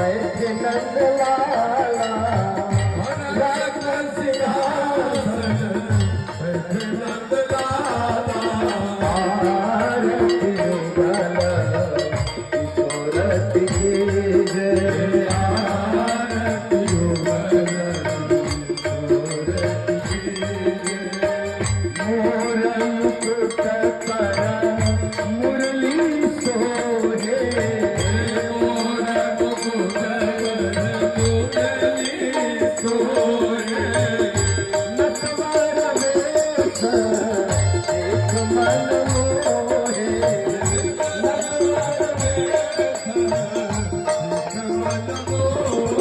बैठ नंद लाला रख सिंहासन बैठ नंद लाला आरती युगल किशोरती की जय आरती युगल किशोरती की जय मोर मुकुट पर मुरली सोहे मोर मुकुट पर मुरली सोहे नटवर वेश एक मन मोहे नटवर वेश एक मन मोहे